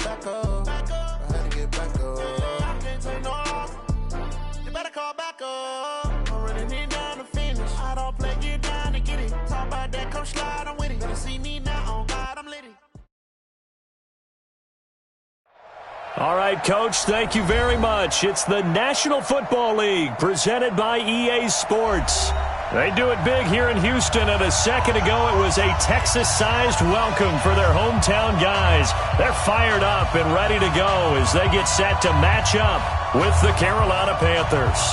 back up. I had to get back up. I can't take no loss. You better call back up. I'm running it down to finish. I don't play, get down to get it. Talk about that, come slide, I'm with it. Better see me now, on God, I'm litty. All right, Coach, thank you very much. It's the National Football League presented by EA Sports. They do it big here in Houston, and a second ago it was a Texas-sized welcome for their hometown guys. They're fired up and ready to go as they get set to match up with the Carolina Panthers.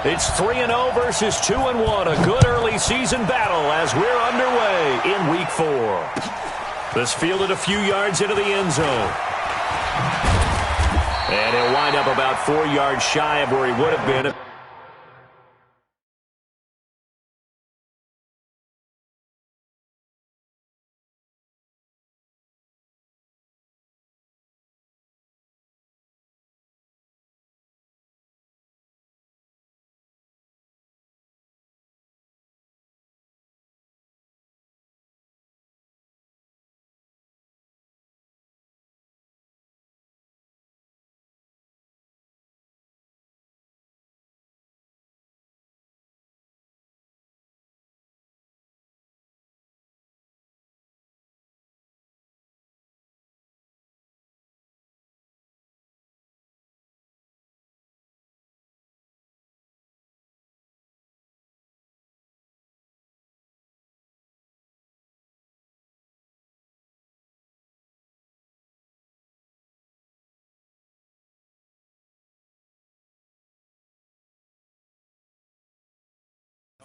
It's 3-0 versus 2-1, a good early season battle as we're underway in Week 4. This fielded a few yards into the end zone. And he'll wind up about 4 yards shy of where he would have been.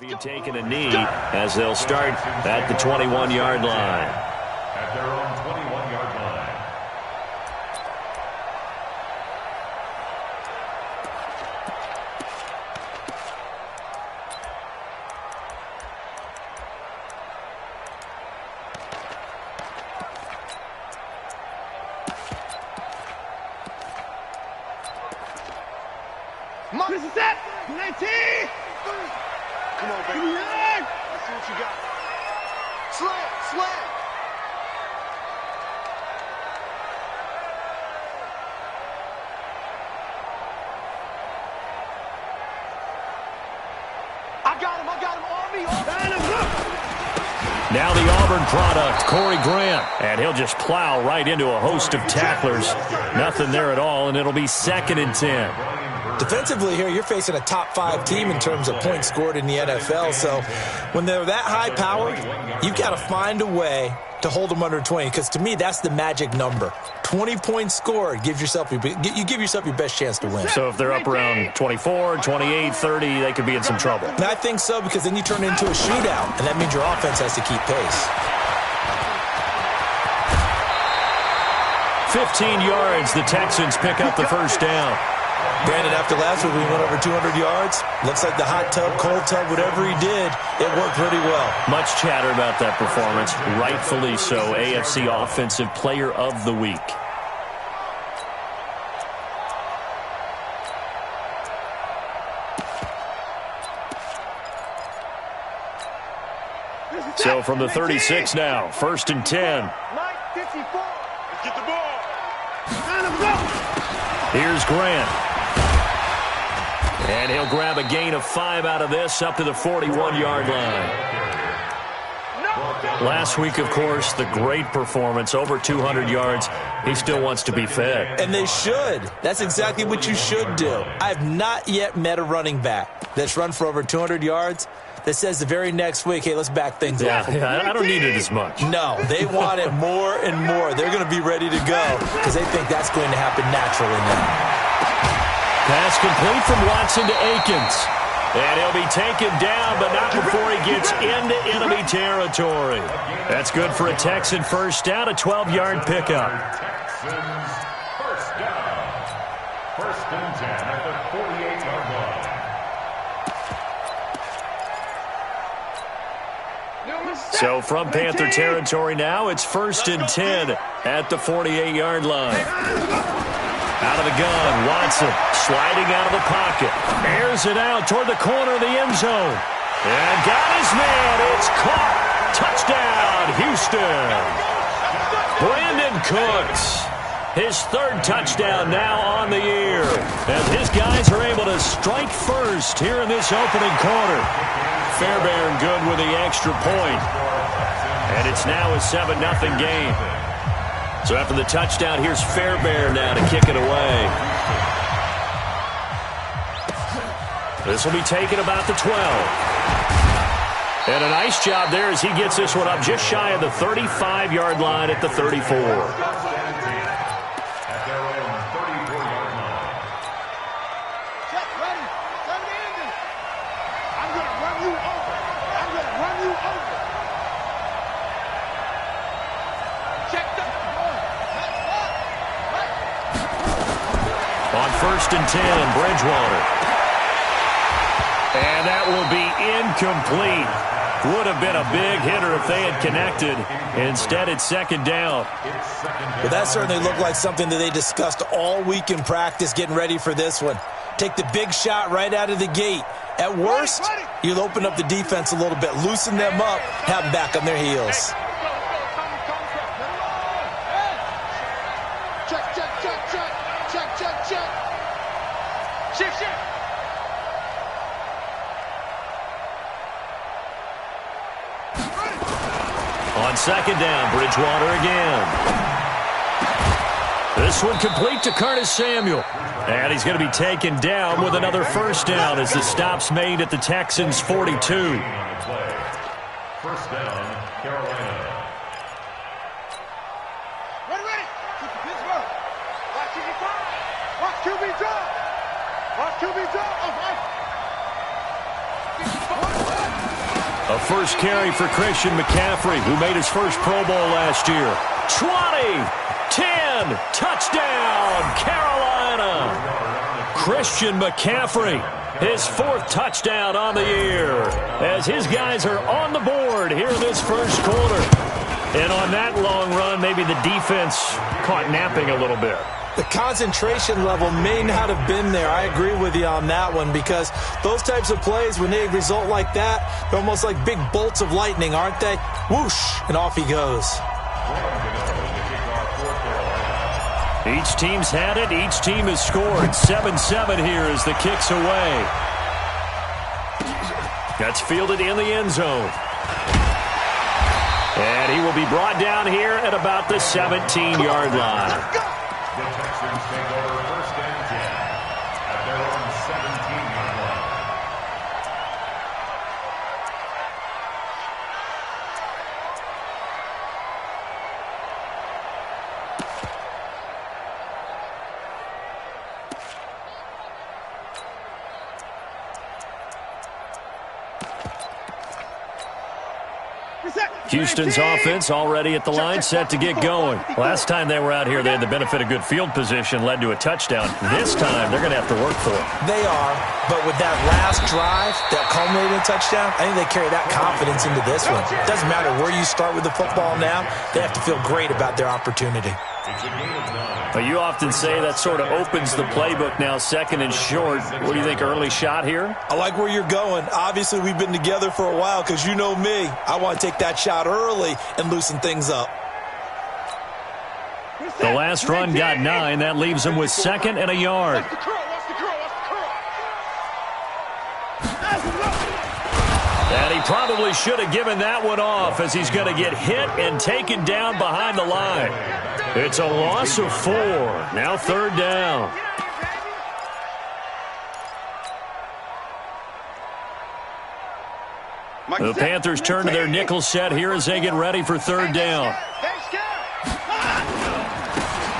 He had taken a knee as they'll start at the 21-yard line. At their own 21-yard line. This is it! 19! Come on, baby. Let's see what you got. Slam, slam. I got him, Army. Now the Auburn product, Corey Grant. And he'll just plow right into a host of tacklers. Nothing there at all, and it'll be 2nd and 10. Defensively here, you're facing a top-5 team in terms of points scored in the NFL. So when they're that high-powered, you've got to find a way to hold them under 20. Because to me, that's the magic number. 20 points scored gives yourself you give yourself your best chance to win. So if they're up around 24, 28, 30, they could be in some trouble. And I think so, because then you turn it into a shootout, and that means your offense has to keep pace. 15 yards, the Texans pick up the first down. Brandon, after last week, we went over 200 yards. Looks like the hot tub, cold tub, whatever he did, it worked pretty well. Much chatter about that performance. Rightfully so. AFC Offensive Player of the Week. So from the 36 now, 1st and 10. Get the ball. Here's Grant. And he'll grab a gain of 5 out of this up to the 41-yard line. Last week, of course, the great performance, over 200 yards. He still wants to be fed. And they should. That's exactly what you should do. I've not yet met a running back that's run for over 200 yards that says the very next week, hey, let's back things up. Yeah, I don't need it as much. No, they want it more and more. They're going to be ready to go because they think that's going to happen naturally now. Pass complete from Watson to Akins. And he'll be taken down, but not before he gets into enemy territory. That's good for a Texan first down, a 12-yard pickup. Texans first down. First and 10 at the 48-yard line. So from Panther territory now, it's first and 10 at the 48-yard line. Out of the gun, Watson sliding out of the pocket. Airs it out toward the corner of the end zone. And got his man. It's caught. Touchdown, Houston. Brandon Cooks. His third touchdown now on the year. As his guys are able to strike first here in this opening quarter. Fairbairn good with the extra point. And it's now a 7-0 game. So after the touchdown, here's Fairbairn now to kick it away. This will be taken about the 12. And a nice job there as he gets this one up just shy of the 35-yard line at the 34. On first and 10, Bridgewater. And that will be incomplete. Would have been a big hitter if they had connected. Instead, it's second down. But that certainly looked like something that they discussed all week in practice getting ready for this one. Take the big shot right out of the gate. At worst, you'll open up the defense a little bit, loosen them up, have them back on their heels. On second down, Bridgewater again. This one complete to Curtis Samuel. And he's going to be taken down with another first down as the stop's made at the Texans' 42. First down, Carolina. Ready. Keep the Pittsburgh. Watch QB drop. Watch QB drop. Watch QB drop. A first carry for Christian McCaffrey, who made his first Pro Bowl last year. 20, 10, touchdown, Carolina. Christian McCaffrey, his fourth touchdown on the year, as his guys are on the board here in this first quarter. And on that long run, maybe the defense caught napping a little bit. The concentration level may not have been there. I agree with you on that one, because those types of plays, when they result like that, they're almost like big bolts of lightning, aren't they? Whoosh, and off he goes. Each team's had it. Each team has scored. 7-7 here as the kick's away. That's fielded in the end zone. And he will be brought down here at about the 17-yard line. The Texans take over first and 10 at their own 17-yard line. Houston's offense already at the line, set to get going. Last time they were out here, they had the benefit of good field position, led to a touchdown. This time, they're going to have to work for it. They are, but with that last drive, that culminating touchdown, I think they carry that confidence into this one. It doesn't matter where you start with the football now, they have to feel great about their opportunity. But you often say that sort of opens the playbook now, second and short. What do you think, early shot here? I like where you're going. Obviously, we've been together for a while, because you know me. I want to take that shot early and loosen things up. The last run got 9. That leaves him with second and a yard. And he probably should have given that one off, as he's going to get hit and taken down behind the line. It's a loss of 4. Now third down. The Panthers turn to their nickel set here as they get ready for third down.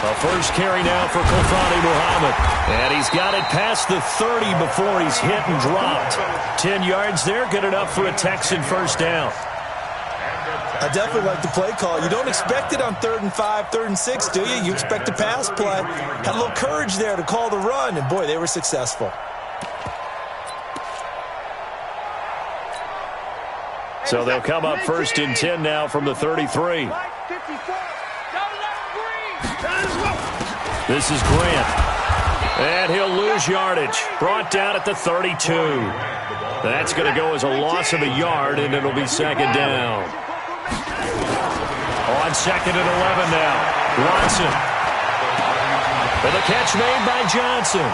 A first carry now for Kofani Muhammad. And he's got it past the 30 before he's hit and dropped. 10 yards there, good enough for a Texan first down. I definitely like the play call. You don't expect it on 3rd and 5, 3rd and 6, do you? You expect a pass play. Had a little courage there to call the run, and boy, they were successful. So they'll come up 1st and 10 now from the 33. This is Grant. And he'll lose yardage. Brought down at the 32. That's going to go as a loss of a yard, and it'll be 2nd down. On 2nd and 11 now. Watson. And the catch made by Johnson.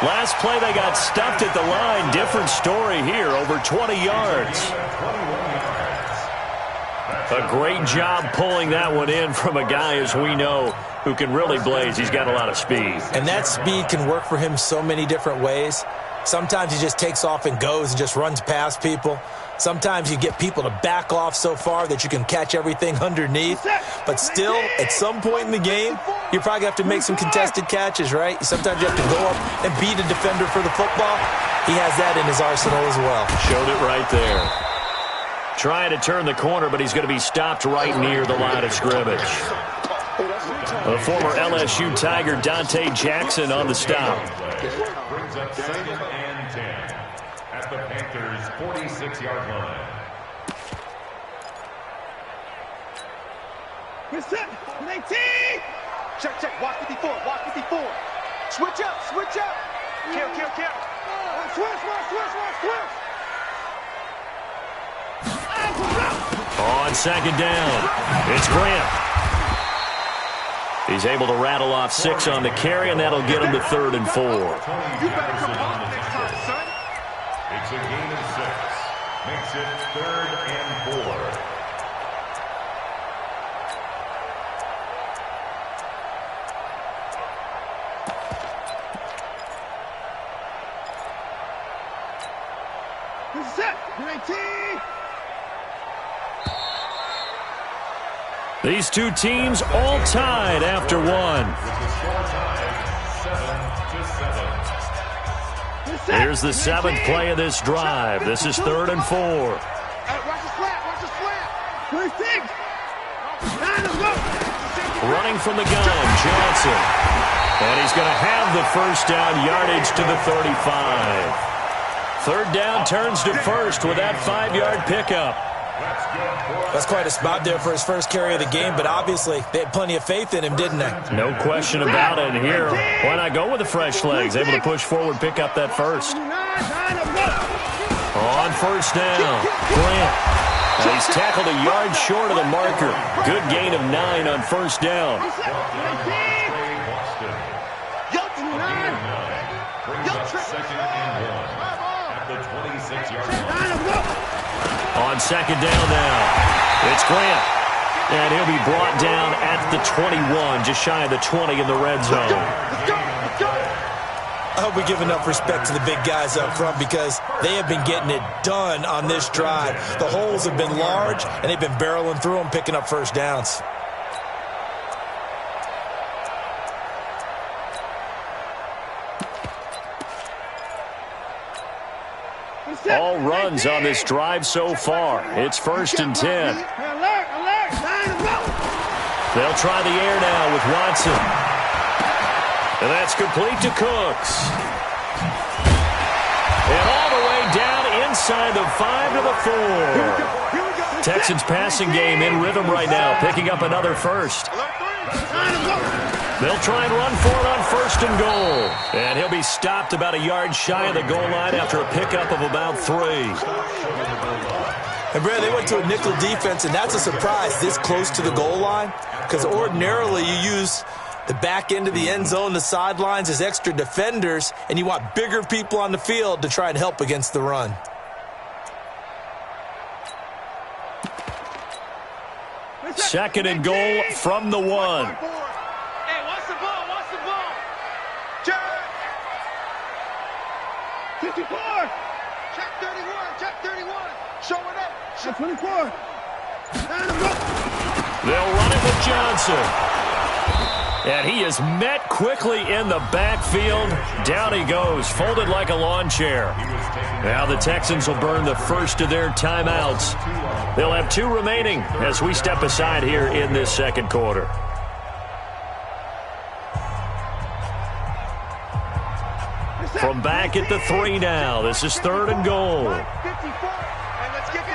Last play they got stuffed at the line. Different story here. Over 20 yards. A great job pulling that one in from a guy, as we know, who can really blaze. He's got a lot of speed. And that speed can work for him so many different ways. Sometimes he just takes off and goes and just runs past people. Sometimes you get people to back off so far that you can catch everything underneath. But still, at some point in the game, you're probably going to have to make some contested catches, right? Sometimes you have to go up and beat a defender for the football. He has that in his arsenal as well. Showed it right there. Trying to turn the corner, but he's going to be stopped right near the line of scrimmage. The former LSU Tiger Dante Jackson on the stop. Brings up 2nd and 10 at the Panthers' 46-yard line. We're set. 19. Check. Watch 54. Watch 54. Switch up. Kill. Switch. On 2nd down, it's Grant. He's able to rattle off 6 on the carry, and that'll get him to 3rd and 4. You better come home next time, son. It's a gain of 6. Makes it 3rd and 4. This is it. 19. These two teams all tied after one. Here's the 7th play of this drive. This is 3rd and 4. Watch the slant. 26. Running from the gun, Johnson. And he's going to have the first down, yardage to the 35. 3rd down turns to 1st with that 5-yard pickup. That's quite a spot there for his first carry of the game, but obviously they had plenty of faith in him, didn't they? No question about it. Here, why not go with the fresh legs? Able to push forward, pick up that first. On 1st down, Grant. And he's tackled a yard short of the marker. Good gain of 9 on 1st down. On 2nd down now, it's Grant. And he'll be brought down at the 21, just shy of the 20 in the red zone. I hope we give enough respect to the big guys up front because they have been getting it done on this drive. The holes have been large, and they've been barreling through them, picking up first downs. All runs on this drive so far. It's 1st and 10. They'll try the air now with Watson. And that's complete to Cooks. And all the way down inside the 5 to the 4. Texans passing game in rhythm right now, picking up another first. They'll try and run for it on 1st and goal. And he'll be stopped about a yard shy of the goal line after a pickup of about 3. And, Brad, they went to a nickel defense, and that's a surprise this close to the goal line because ordinarily you use the back end of the end zone, the sidelines as extra defenders, and you want bigger people on the field to try and help against the run. Second and goal from the 1. Hey, watch the ball. 54. Check 31. Show it up. Check 24. They'll run it with Johnson. And he is met quickly in the backfield. Down he goes, folded like a lawn chair. Now the Texans will burn the first of their timeouts. They'll have 2 remaining as we step aside here in this second quarter. From back at the 3 now. This is 3rd and goal. And let's get this.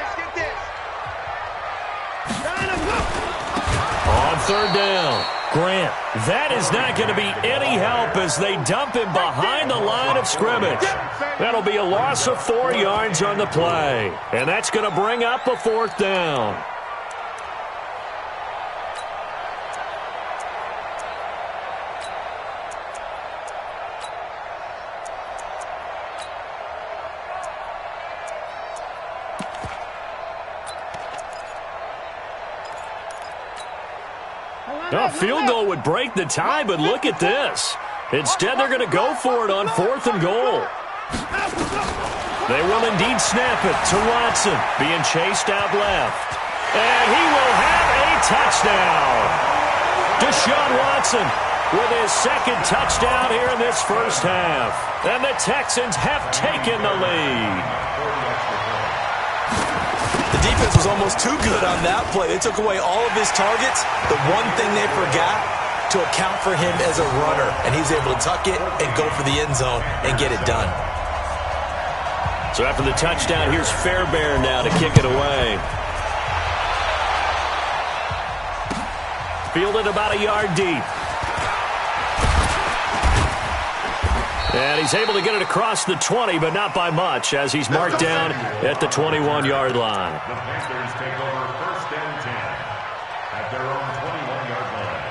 On 3rd down, Grant. That is not going to be any help as they dump him behind the line of scrimmage. That'll be a loss of 4 yards on the play. And that's going to bring up a 4th down. A field goal would break the tie, but look at this. Instead, they're going to go for it on 4th and goal. They will indeed snap it to Watson, being chased out left. And he will have a touchdown. Deshaun Watson with his 2nd touchdown here in this first half. And the Texans have taken the lead. The defense was almost too good on that play. They took away all of his targets. The one thing they forgot, to account for him as a runner. And he's able to tuck it and go for the end zone and get it done. So after the touchdown, here's Fairbairn now to kick it away. Fielded about a yard deep. And he's able to get it across the 20, but not by much, as he's marked down at the 21-yard line. The Panthers take over 1st and 10 at their own 21-yard line.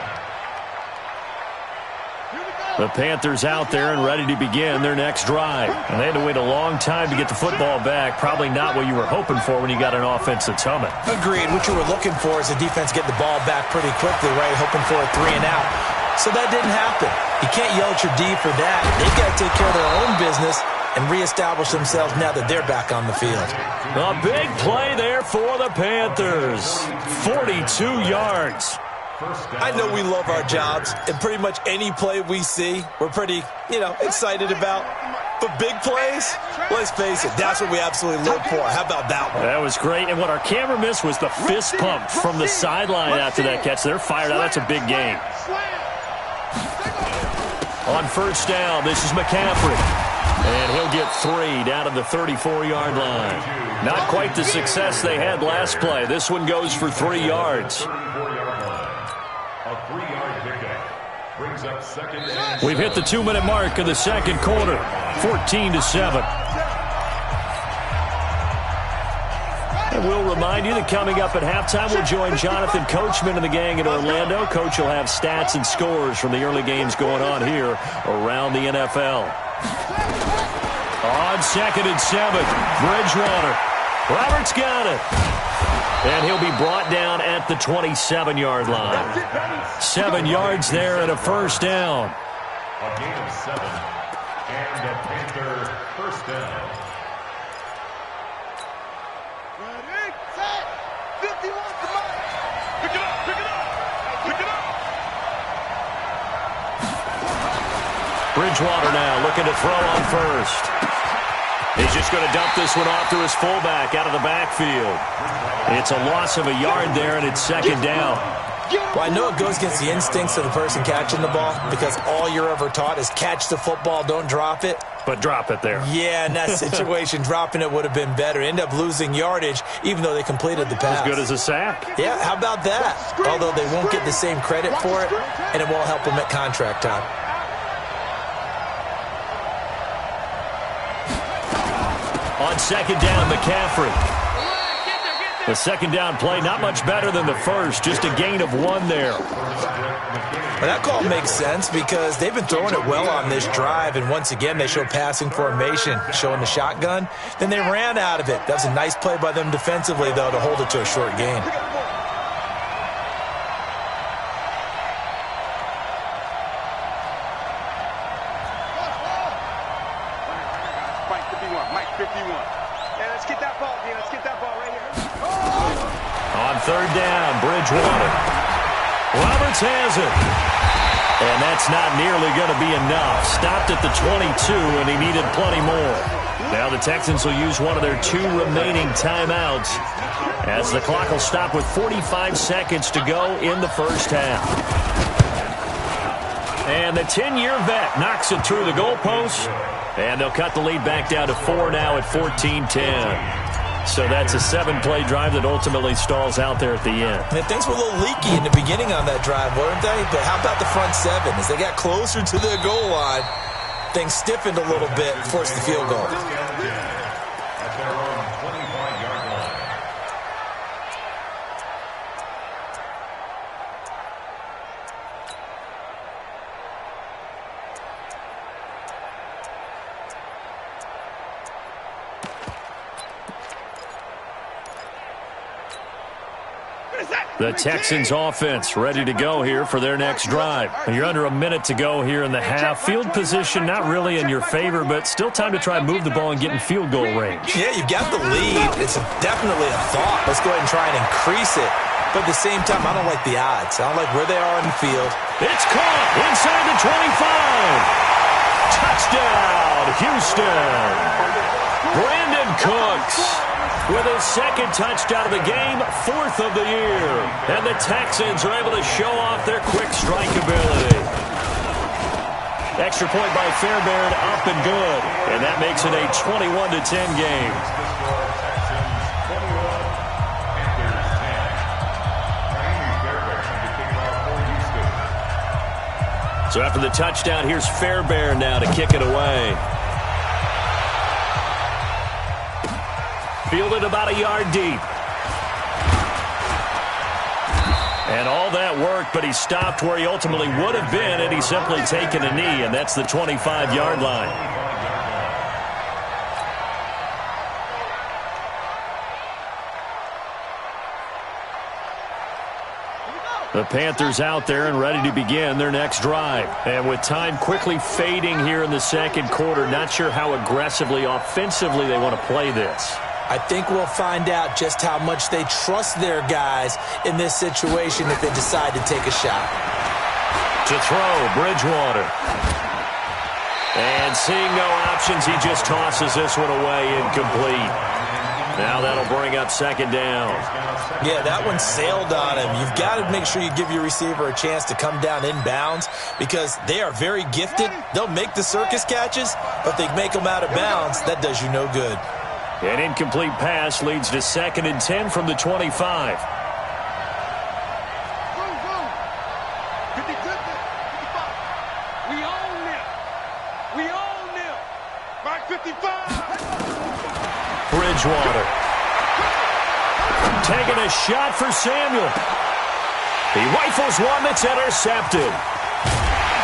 The Panthers out there and ready to begin their next drive. And they had to wait a long time to get the football back. Probably not what you were hoping for when you got an offense that's humming. Agreed. What you were looking for is the defense get the ball back pretty quickly, right? Hoping for a 3 and out. So that didn't happen. You can't yell at your D for that. They've got to take care of their own business and reestablish themselves now that they're back on the field. A big play there for the Panthers. 42 yards. I know we love our jobs, and pretty much any play we see, we're pretty, excited about. But big plays, let's face it, that's what we absolutely look for. How about that one? That was great. And what our camera missed was the fist pump from the sideline after that catch. They're fired out. That's a big game. On 1st down, this is McCaffrey. And he'll get 3 down to the 34-yard line. Not quite the success they had last play. This one goes for 3 yards. We've hit the 2-minute mark of the second quarter, 14-7. And we'll remind you that coming up at halftime, we'll join Jonathan Coachman and the gang in Orlando. Coach will have stats and scores from the early games going on here around the NFL. On 2nd and 7, Bridgewater. Roberts got it. And he'll be brought down at the 27-yard line. 7 yards there and a 1st down. A gain of 7 and a Panther 1st down. Ready, set, 51, come on. Pick it up. Bridgewater now looking to throw on 1st. He's just going to dump this one off to his fullback out of the backfield. It's a loss of a yard there, and it's 2nd down. Well, I know it goes against the instincts of the person catching the ball because all you're ever taught is catch the football, don't drop it. But drop it there. Yeah, in that situation, dropping it would have been better. End up losing yardage, even though they completed the pass. As good as a sack. Yeah, how about that? Although they won't get the same credit for it, and it won't help them at contract time. On 2nd down, McCaffrey. The 2nd down play, not much better than the first, just a gain of 1 there. Well, that call makes sense because they've been throwing it well on this drive, and once again, they show passing formation, showing the shotgun. Then they ran out of it. That was a nice play by them defensively, though, to hold it to a short gain. Mike 51. Yeah, let's get that ball, man. Let's get that ball right here. On 3rd down, Bridgewater. Roberts has it. And that's not nearly going to be enough. Stopped at the 22, and he needed plenty more. Now the Texans will use one of their 2 remaining timeouts as the clock will stop with 45 seconds to go in the first half. And the 10-year vet knocks it through the goalpost, and they'll cut the lead back down to 4 now at 14-10. So that's a 7-play drive that ultimately stalls out there at the end. And things were a little leaky in the beginning on that drive, weren't they? But how about the front 7? As they got closer to the goal line, things stiffened a little bit, forced the field goal. At their own 25-yard line. The Texans offense ready to go here for their next drive. You're under a minute to go here in the half. Field position not really in your favor, but still time to try and move the ball and get in field goal range. Yeah, you've got the lead. It's definitely a thought. Let's go ahead and try and increase it. But at the same time, I don't like the odds. I don't like where they are on the field. It's caught inside the 25. Touchdown, Houston. Brandon Cooks with his second touchdown of the game, 4th of the year. And the Texans are able to show off their quick strike ability. Extra point by Fairbairn, up and good. And that makes it a 21-10 game. So after the touchdown, here's Fairbairn now to kick it away. Fielded about a yard deep. And all that work, but he stopped where he ultimately would have been had he simply taken a knee, and that's the 25-yard line. The Panthers out there and ready to begin their next drive. And with time quickly fading here in the second quarter, not sure how aggressively, offensively they want to play this. I think we'll find out just how much they trust their guys in this situation if they decide to take a shot. To throw, Bridgewater. And seeing no options, he just tosses this one away, incomplete. Now that'll bring up second down. Yeah, that one sailed on him. You've got to make sure you give your receiver a chance to come down inbounds because they are very gifted. They'll make the circus catches, but if they make them out of bounds, that does you no good. An incomplete pass leads to 2nd and 10 from the 25. 50, 50. We own them. We own them. Back 55. Bridgewater. Taking a shot for Samuel. He rifles one that's intercepted.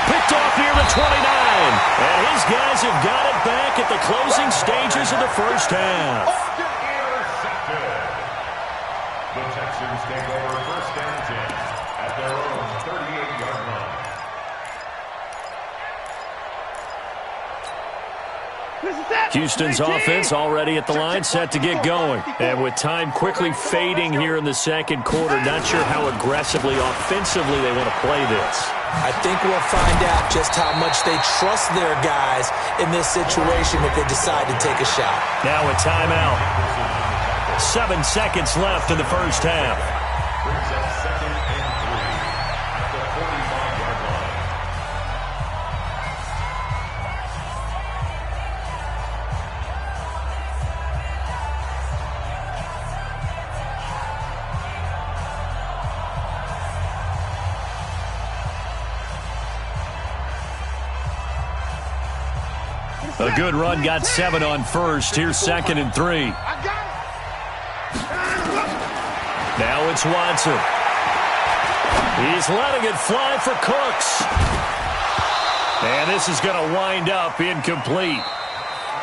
Picked off near the 29. And his guys have got it back at the closing stages of the first half. Intercepted. The Texans take over 1st and 10 at their own 38-yard line. Houston's offense already at the line, set to get going. And with time quickly fading here in the second quarter, not sure how aggressively, offensively they want to play this. I think we'll find out just how much they trust their guys in this situation if they decide to take a shot. Now a timeout. 7 seconds left in the first half. Brings up 2nd and 3 at the 45-yard line. A good run, got 7 on first. Here's 2nd and 3. Now it's Watson. He's letting it fly for Cooks. And this is going to wind up incomplete.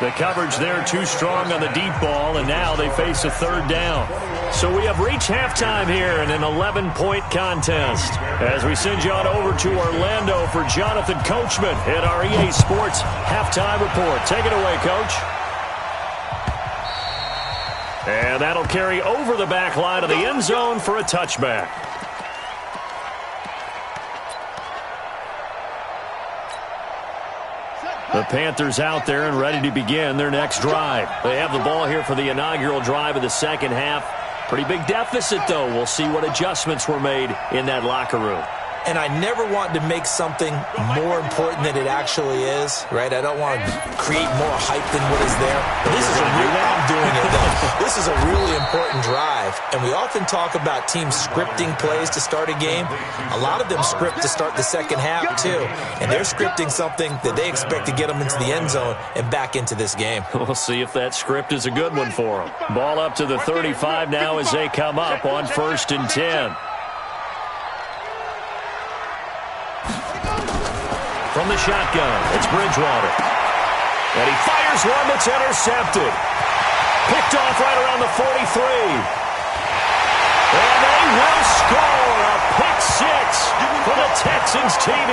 The coverage there too strong on the deep ball, and now they face a 3rd down. So we have reached halftime here in an 11-point contest. As we send you on over to Orlando for Jonathan Coachman at our EA Sports Halftime Report. Take it away, Coach. And that'll carry over the back line of the end zone for a touchback. The Panthers out there and ready to begin their next drive. They have the ball here for the inaugural drive of the second half. Pretty big deficit, though. We'll see what adjustments were made in that locker room. And I never want to make something more important than it actually is, right? I don't want to create more hype than what is there. I'm doing it, though. This is a really important drive. And we often talk about teams scripting plays to start a game. A lot of them script to start the second half, too. And they're scripting something that they expect to get them into the end zone and back into this game. We'll see if that script is a good one for them. Ball up to the 35 now as they come up on 1st and 10. From the shotgun, it's Bridgewater. And he fires one that's intercepted. Picked off right around the 43. And they will score a pick six for the Texans TD.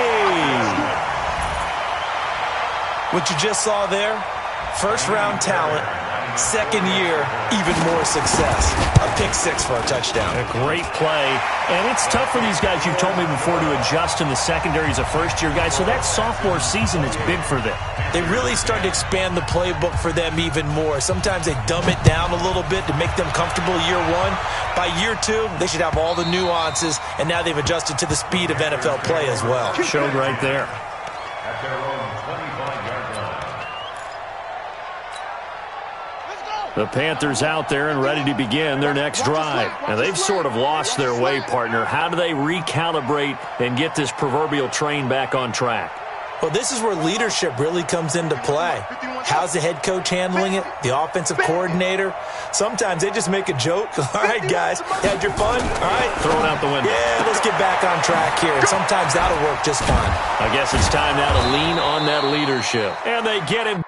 What you just saw there, first-round talent, second year, even more success. A pick six for a touchdown. A great play. And it's tough for these guys, you've told me before, to adjust in the secondary as a first-year guy. So that sophomore season is big for them. They really start to expand the playbook for them even more. Sometimes they dumb it down a little bit to make them comfortable year one. By year two, they should have all the nuances, and now they've adjusted to the speed of NFL play as well. Showed right there. At their own 25-yard line. The Panthers out there and ready to begin their next drive. And they've sort of lost their way, partner. How do they recalibrate and get this proverbial train back on track? Well, this is where leadership really comes into play. How's the head coach handling it? The offensive coordinator? Sometimes they just make a joke. All right, guys, had your fun? All right. Throw it out the window. Yeah, let's get back on track here. And sometimes that'll work just fine. I guess it's time now to lean on that leadership. And they get him.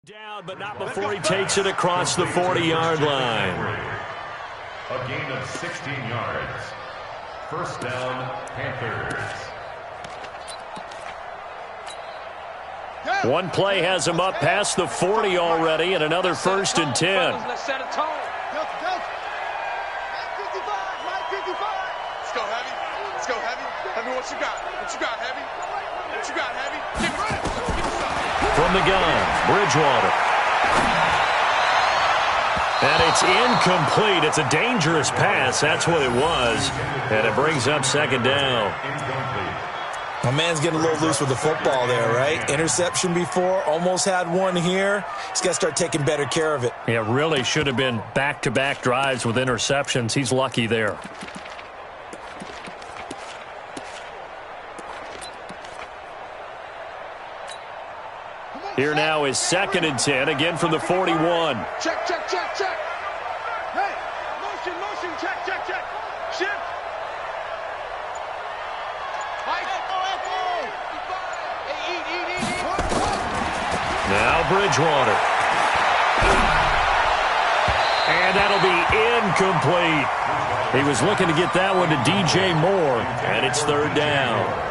Down, but not before he takes it across the 40-yard line. A gain of 16 yards. First down, Panthers. One play has him up past the 40 already, and another 1st and 10. Let's set a tone. Let's go, Heavy. Let's go, Heavy. Heavy, what you got? What you got, Heavy? What you got, Heavy? Give me some. From the gun, Bridgewater. And it's incomplete. It's a dangerous pass. That's what it was. And it brings up second down. My man's getting a little loose with the football there, right? Interception before, almost had one here. He's got to start taking better care of it. Yeah, really should have been back-to-back drives with interceptions. He's lucky there. Here now is 2nd and 10, again from the 41. Check, check, check, check. Hey, motion, motion, check, check, check. Shift. Now Bridgewater. And that'll be incomplete. He was looking to get that one to DJ Moore, and it's 3rd down.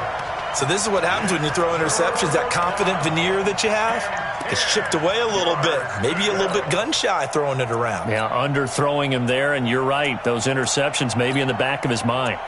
So this is what happens when you throw interceptions. That confident veneer that you have gets chipped away a little bit. Maybe a little bit gun-shy throwing it around. Yeah, underthrowing him there, and you're right. Those interceptions may be in the back of his mind.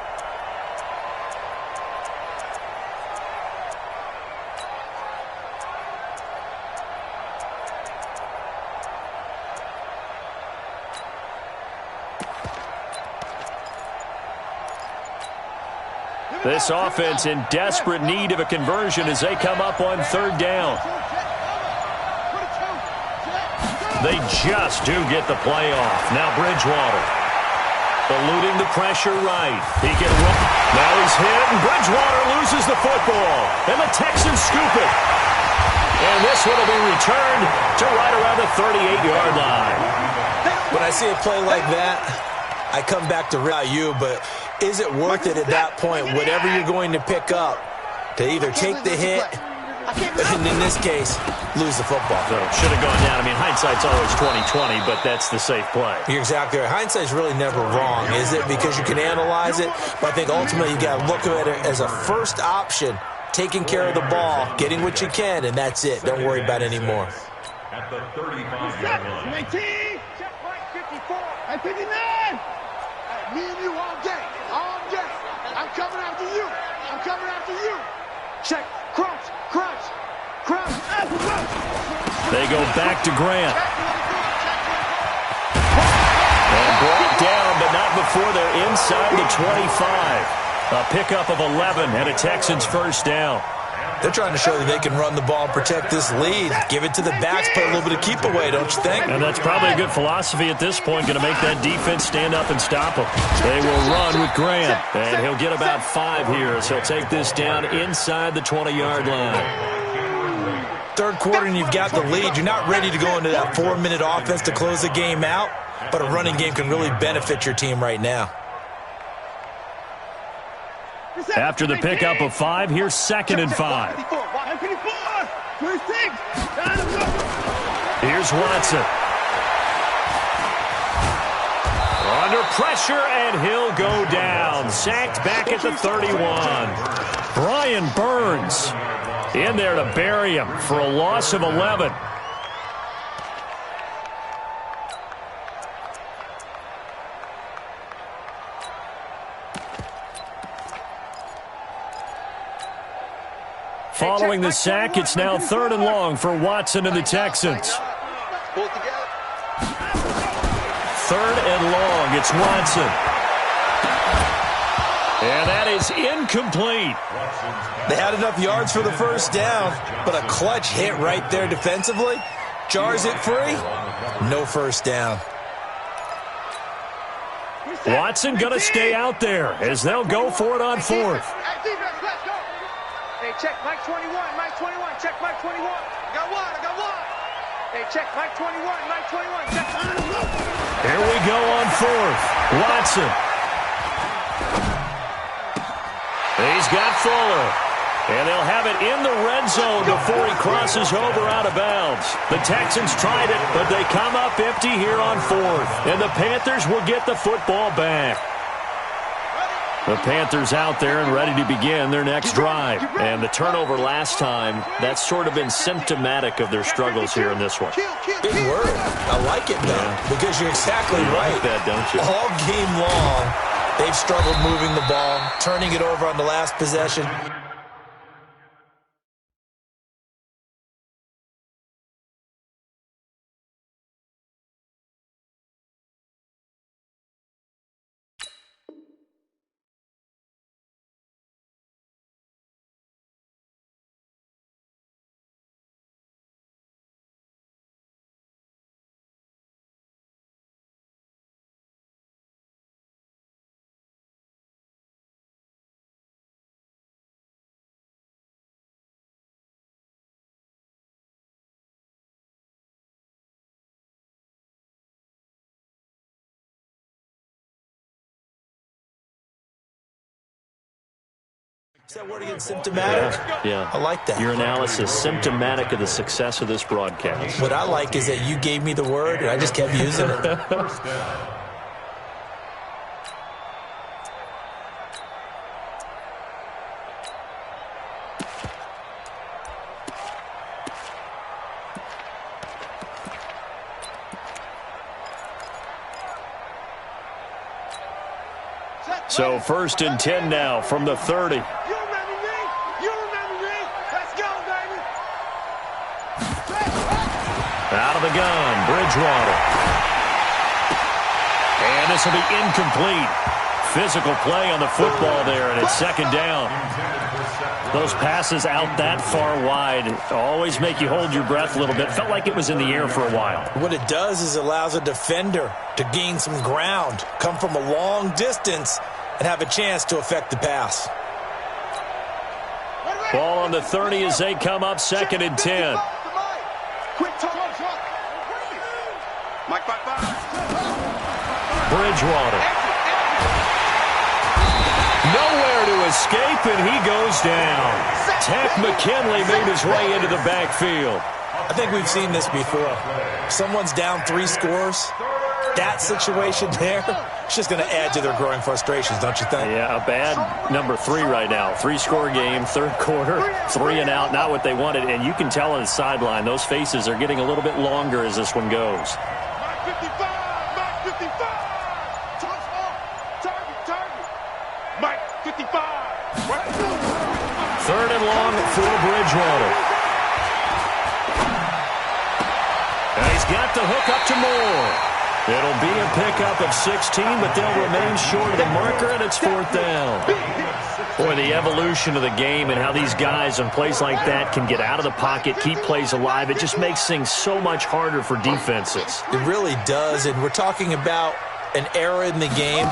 This offense in desperate need of a conversion as they come up on 3rd down. They just do get the play off. Now Bridgewater. Eluding the pressure right. He can run. Now he's hit, and Bridgewater loses the football. And the Texans scoop it. And this one will be returned to right around the 38-yard line. When I see a play like that, I come back to Ryu, but is it worth it at that point, whatever you're going to pick up, to either take the hit, and in this case, lose the football? So should have gone down. I mean, hindsight's always 20/20, but that's the safe play. You're exactly right. Hindsight's really never wrong, is it? Because you can analyze it, but I think ultimately you got to look at it as a first option, taking care of the ball, getting what you can, and that's it. Don't worry about it anymore. At the 35-yard line. 19. Check right 54. Hey, 59. Hey, me and you all day. All day. I'm coming after you. I'm coming after you. Check. Crunch. Crunch. Crunch. They go back to Grant. And brought down, but not before they're inside the 25. A pickup of 11 and a Texans first down. They're trying to show that they can run the ball and protect this lead. Give it to the backs, play a little bit of keep away, don't you think? And that's probably a good philosophy at this point, going to make that defense stand up and stop them. They will run with Grant, and he'll get about 5 here, so he'll take this down inside the 20-yard line. Third quarter and you've got the lead. You're not ready to go into that 4-minute offense to close the game out, but a running game can really benefit your team right now. After the pickup of 5, here's 2nd and 5. Here's Watson. Under pressure, and he'll go down. Sacked back at the 31. Brian Burns in there to bury him for a loss of 11. Following the sack, it's now 3rd and long for Watson and the Texans. 3rd and long, it's Watson. And that is incomplete. They had enough yards for the first down, but a clutch hit right there defensively. Jars it free, no first down. Watson going to stay out there as they'll go for it on 4th. Hey, check Mike 21, Mike 21, check Mike 21. I got one. Hey, check Mike 21, Mike 21, check. Here we go on 4th. Watson. He's got Fuller. And they'll have it in the red zone before he crosses over out of bounds. The Texans tried it, but they come up empty here on 4th. And the Panthers will get the football back. The Panthers out there and ready to begin their next drive. And the turnover last time, that's sort of been symptomatic of their struggles here in this one. Big word. I like it, though, because you're exactly right. Like that, don't you? All game long, they've struggled moving the ball, turning it over on the last possession. Is that word again, symptomatic? Yeah. I like that. Your analysis, symptomatic of the success of this broadcast. What I like is that you gave me the word, and I just kept using it. So 1st and 10 now from the 30. You remember me? Let's go, baby. Out of the gun, Bridgewater. And this will be incomplete. Physical play on the football there, and it's 2nd down. Those passes out that far wide always make you hold your breath a little bit. Felt like it was in the air for a while. What it does is it allows a defender to gain some ground, come from a long distance, and have a chance to affect the pass. Ball on the 30 as they come up 2nd and 10. Bridgewater. escape, and he goes down. Tack McKinley made his way into the backfield. I think we've seen this before. Someone's down 3 scores. That situation there, it's just going to add to their growing frustrations, don't you think? Yeah, a bad number 3 right now. 3-score game, third quarter, 3 and out, not what they wanted. And you can tell on the sideline, those faces are getting a little bit longer as this one goes. Mike 55! Mike 55! Target! Mike 55! Third and long for Bridgewater. And he's got the hook up to Moore. It'll be a pickup of 16, but they'll remain short of the marker, and it's 4th down. Boy, the evolution of the game and how these guys on plays like that can get out of the pocket, keep plays alive, it just makes things so much harder for defenses. It really does, and we're talking about an era in the game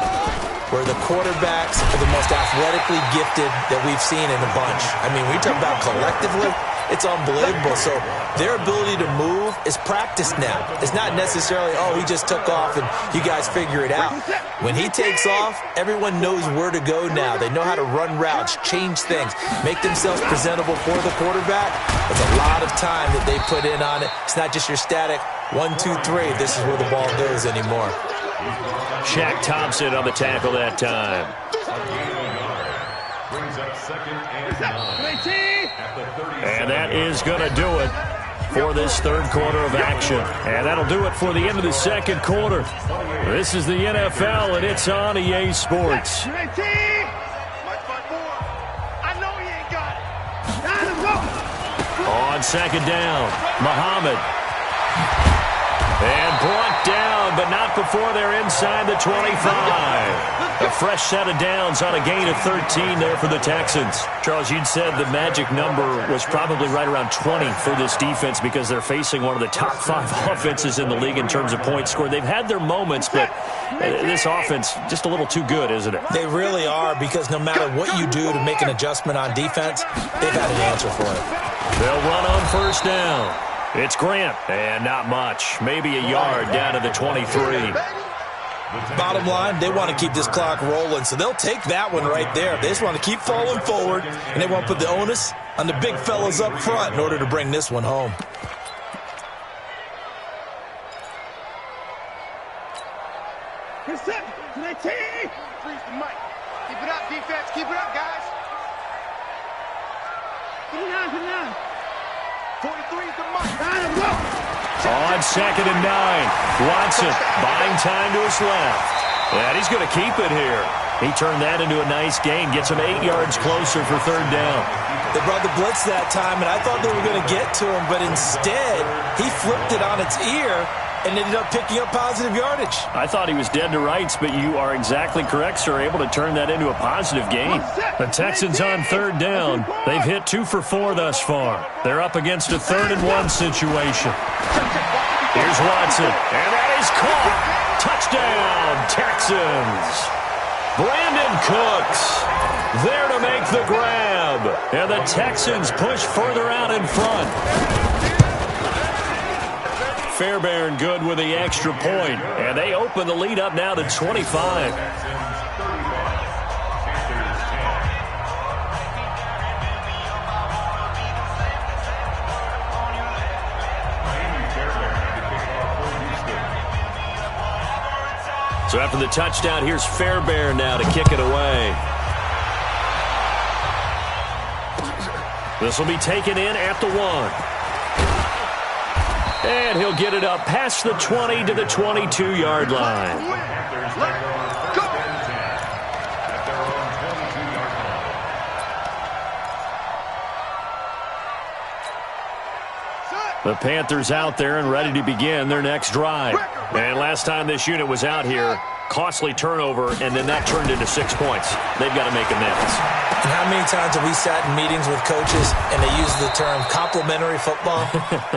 where the quarterbacks are the most athletically gifted that we've seen in a bunch. I mean, we talk about collectively, it's unbelievable. So their ability to move is practiced now. It's not necessarily, oh, he just took off and you guys figure it out. When he takes off, everyone knows where to go now. They know how to run routes, change things, make themselves presentable for the quarterback. It's a lot of time that they put in on it. It's not just your static 1, 2, 3. This is where the ball goes anymore. Shaq Thompson on the tackle that time. Brings up 2nd and 9. And that is going to do it for this third quarter of action. And that'll do it for the end of the second quarter. This is the NFL, and it's on EA Sports. I know he ain't got it. On second down, Muhammad. And brought down, but not before they're inside the 25. A fresh set of downs on a gain of 13 there for the Texans. Charles, you'd said the magic number was probably right around 20 for this defense because they're facing one of the top 5 offenses in the league in terms of points scored. They've had their moments, but this offense just a little too good, isn't it? They really are, because no matter what you do to make an adjustment on defense, they've had an answer for it. They'll run on first down. It's Grant, and not much. Maybe a yard down to the 23. Bottom line, they want to keep this clock rolling, so they'll take that one right there. They just want to keep falling forward, and they want to put the onus on the big fellas up front in order to bring this one home. Freeze the mic. Keep it up, defense. Keep it up, guys. Get it down. 43 is the mic. On second and 9, Watson buying time to his left. And he's going to keep it here. He turned that into a nice gain, gets him 8 yards closer for third down. They brought the blitz that time, and I thought they were going to get to him, but instead he flipped it on its ear and ended up picking up positive yardage. I thought he was dead to rights, but you are exactly correct, sir, able to turn that into a positive gain. The Texans on third down. They've hit 2 for 4 thus far. They're up against a 3rd and 1 situation. Here's Watson, and that is caught. Touchdown, Texans. Brandon Cooks there to make the grab. And the Texans push further out in front. Fairbairn good with the extra point, and they open the lead up now to 25. So after the touchdown, here's Fairbairn now to kick it away. This will be taken in at the 1. And he'll get it up past the 20 to the 22-yard line. The Panthers out there and ready to begin their next drive. And last time this unit was out here, costly turnover, and then that turned into 6 points. They've got to make amends. And how many times have we sat in meetings with coaches and they use the term complementary football?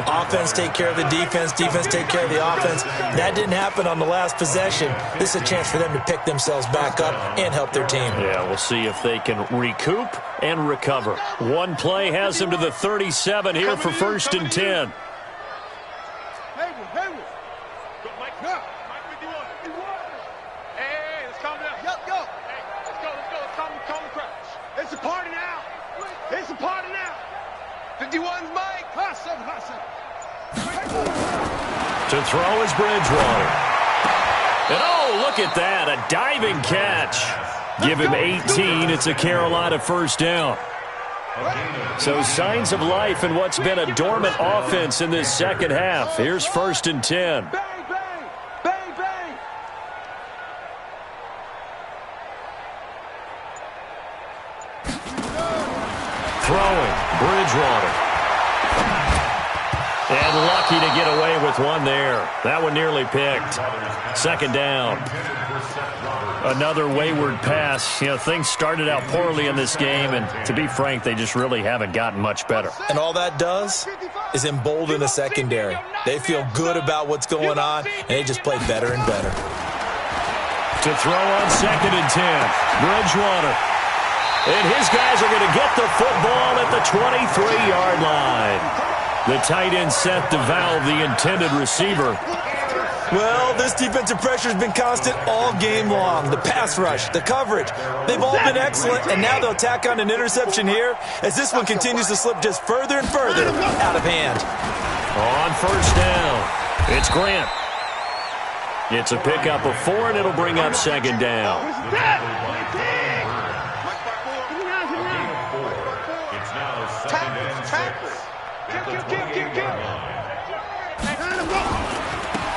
Offense take care of the defense, defense take care of the offense. That didn't happen on the last possession. This is a chance for them to pick themselves back up and help their team. Yeah, we'll see if they can recoup and recover. One play has them to the 37 here for 1st and 10. It's a party now. It's a party now. 51's Mike. Hustle, hustle. To throw is Bridgewater. And oh, look at that, a diving catch. Give him 18, it's a Carolina first down. So signs of life in what's been a dormant offense in this second half. Here's 1st and 10. Bang, bang, bang, bang. Throwing, Bridgewater. And lucky to get away with one there. That one nearly picked. 2nd down. Another wayward pass. You know, things started out poorly in this game, and to be frank, they just really haven't gotten much better. And all that does is embolden the secondary. They feel good about what's going on, and they just play better and better. To throw on 2nd and 10, Bridgewater. And his guys are going to get the football at the 23-yard line. The tight end set to valve the intended receiver. Well, this defensive pressure has been constant all game long. The pass rush, the coverage, they've all been excellent, and now they'll tack on an interception here as this one continues to slip just further and further out of hand. On 1st down, it's Grant. It's a pickup of 4, and it'll bring up 2nd down. It's now 2nd and 6.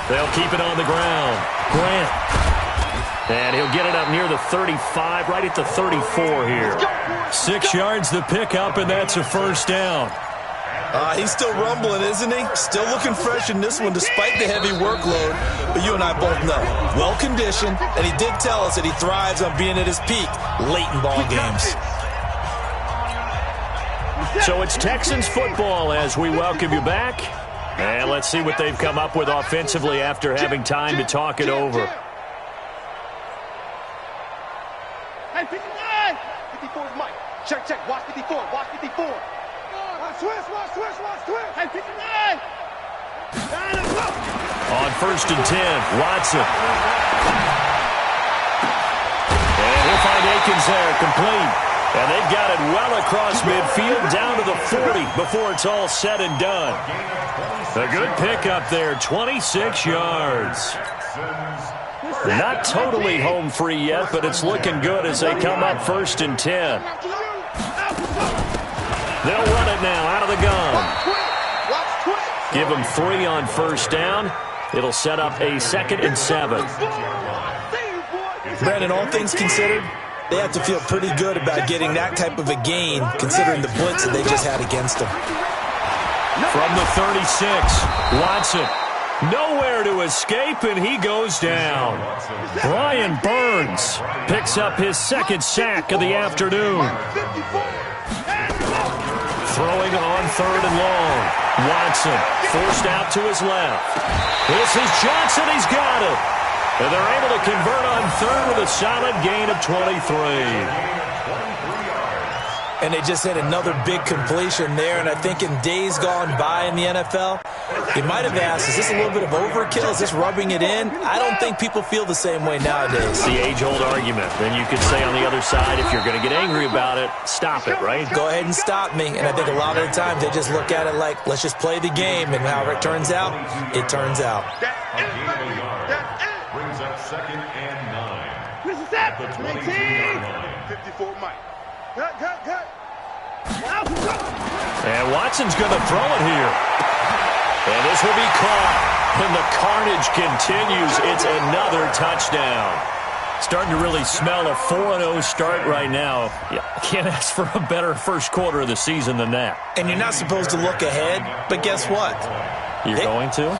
They'll keep it on the ground. Grant. And he'll get it up near the 35, right at the 34 here. 6 yards the pickup, and that's a 1st down. He's still rumbling, isn't he? Still looking fresh in this one despite the heavy workload. But you and I both know, well-conditioned, and he did tell us that he thrives on being at his peak late in ball games. So it's Texans football as we welcome you back. And let's see what they've come up with offensively after having time to talk it over. Hey, 59! 54 is Mike. Check, check. Watch 54. Watch 54. Watch twist, watch twist, watch twist. Hey, 59! On 1st and 10, Watson. And he'll find Akins there, complete. And they've got it well across midfield, down to the 40 before it's all said and done. A good pickup there, 26 yards. Not totally home free yet, but it's looking good as they come up 1st and 10. They'll run it now out of the gun. Give them 3 on 1st down. It'll set up a 2nd and 7. Brandon, all things considered, they have to feel pretty good about getting that type of a gain, considering the blitz that they just had against them. From the 36, Watson. Nowhere to escape, and he goes down. Brian Burns picks up his 2nd sack of the afternoon. Throwing on 3rd and long. Watson forced out to his left. This is Johnson. He's got it. And they're able to convert on 3rd with a solid gain of 23. And they just had another big completion there. And I think in days gone by in the NFL, you might have asked, is this a little bit of overkill? Is this rubbing it in? I don't think people feel the same way nowadays. The age-old argument. Then you could say on the other side, if you're going to get angry about it, stop it, right? Go ahead and stop me. And I think a lot of the times they just look at it like, let's just play the game. And however it turns out, it turns out. Brings up 2nd and 9. This is that. The 23-yard line. 54 Mike. Cut. And Watson's going to throw it here. And this will be caught. And the carnage continues. It's another touchdown. Starting to really smell a 4-0 start right now. Yeah, can't ask for a better first quarter of the season than that. And you're not supposed to look ahead, but guess what? You're going to?